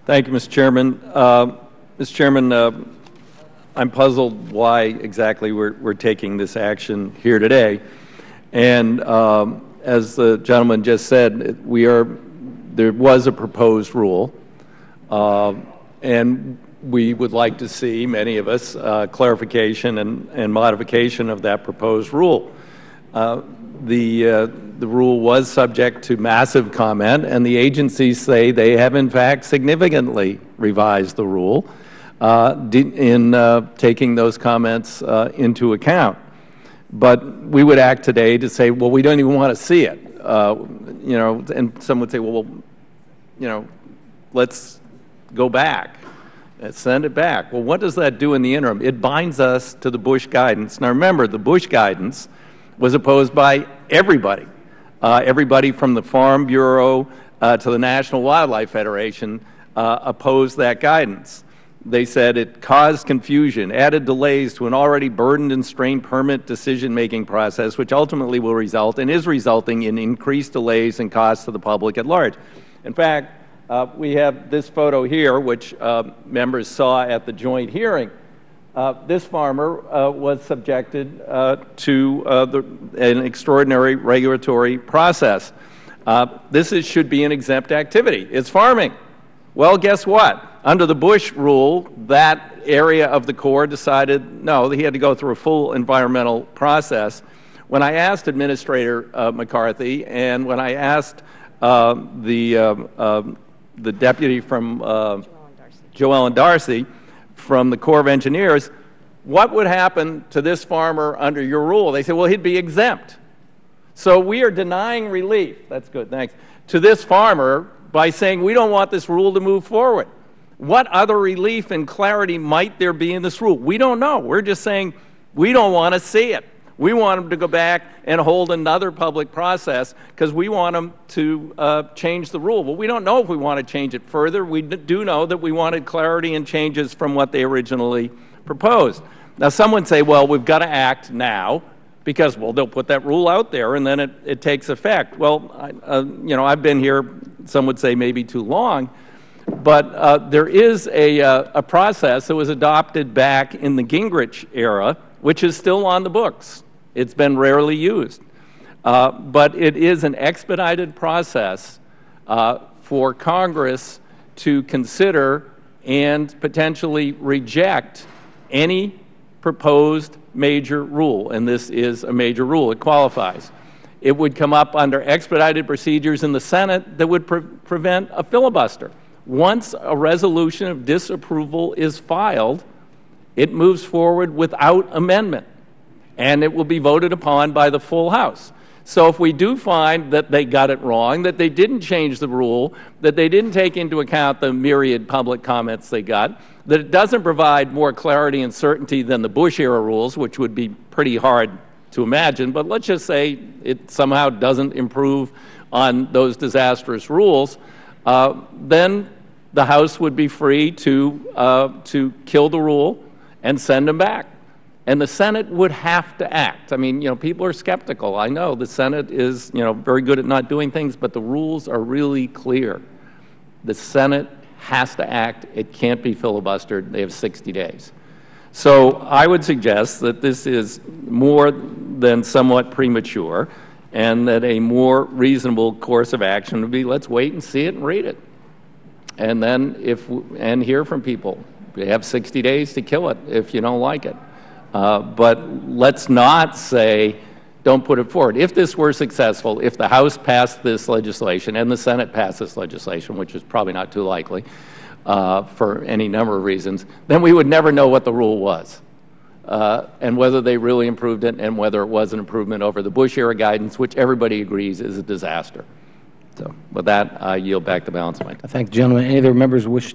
Thank you, Mr. Chairman. Mr. Chairman, I'm puzzled why exactly we're taking this action here today. And as the gentleman just said, there was a proposed rule, and we would like to see, many of us, clarification and modification of that proposed rule. The rule was subject to massive comment, and the agencies say they have in fact significantly revised the rule in taking those comments into account. But we would act today to say, well, we don't even want to see it. And some would say, well, let's go back. Send it back. Well, what does that do in the interim? It binds us to the Bush guidance. Now, remember, the Bush guidance was opposed by everybody. Everybody from the Farm Bureau to the National Wildlife Federation opposed that guidance. They said it caused confusion, added delays to an already burdened and strained permit decision-making process, which ultimately will result and is resulting in increased delays and costs to the public at large. In fact, we have this photo here, which members saw at the joint hearing. This farmer was subjected to an extraordinary regulatory process. This should be an exempt activity. It's farming. Well, guess what? Under the Bush rule, that area of the Corps decided, no, he had to go through a full environmental process. When I asked Administrator McCarthy and when I asked the deputy from Joellen Darcy from the Corps of Engineers, what would happen to this farmer under your rule? They said, well, he'd be exempt. So we are denying relief, that's good, thanks, to this farmer by saying we don't want this rule to move forward. What other relief and clarity might there be in this rule? We don't know. We're just saying we don't want to see it. We want them to go back and hold another public process because we want them to change the rule. Well, we don't know if we want to change it further. We do know that we wanted clarity and changes from what they originally proposed. Now, some would say, well, we've got to act now because, well, they'll put that rule out there and then it takes effect. Well, I've been here, some would say maybe too long, but there is a process that was adopted back in the Gingrich era, which is still on the books. It's been rarely used. But it is an expedited process for Congress to consider and potentially reject any proposed major rule, and this is a major rule. It qualifies. It would come up under expedited procedures in the Senate that would prevent a filibuster. Once a resolution of disapproval is filed, it moves forward without amendment, and it will be voted upon by the full House. So if we do find that they got it wrong, that they didn't change the rule, that they didn't take into account the myriad public comments they got, that it doesn't provide more clarity and certainty than the Bush-era rules, which would be pretty hard to imagine, but let's just say it somehow doesn't improve on those disastrous rules, then the House would be free to kill the rule and send them back. And the Senate would have to act. I mean, people are skeptical. I know the Senate is, very good at not doing things, but the rules are really clear. The Senate has to act. It can't be filibustered. They have 60 days. So I would suggest that this is more than somewhat premature and that a more reasonable course of action would be let's wait and see it and read it. And then and hear from people. They have 60 days to kill it if you don't like it. But let's not say, don't put it forward. If this were successful, if the House passed this legislation and the Senate passed this legislation, which is probably not too likely for any number of reasons, then we would never know what the rule was and whether they really improved it and whether it was an improvement over the Bush-era guidance, which everybody agrees is a disaster. So with that, I yield back the balance of my time. I thank the gentleman. Any other members wish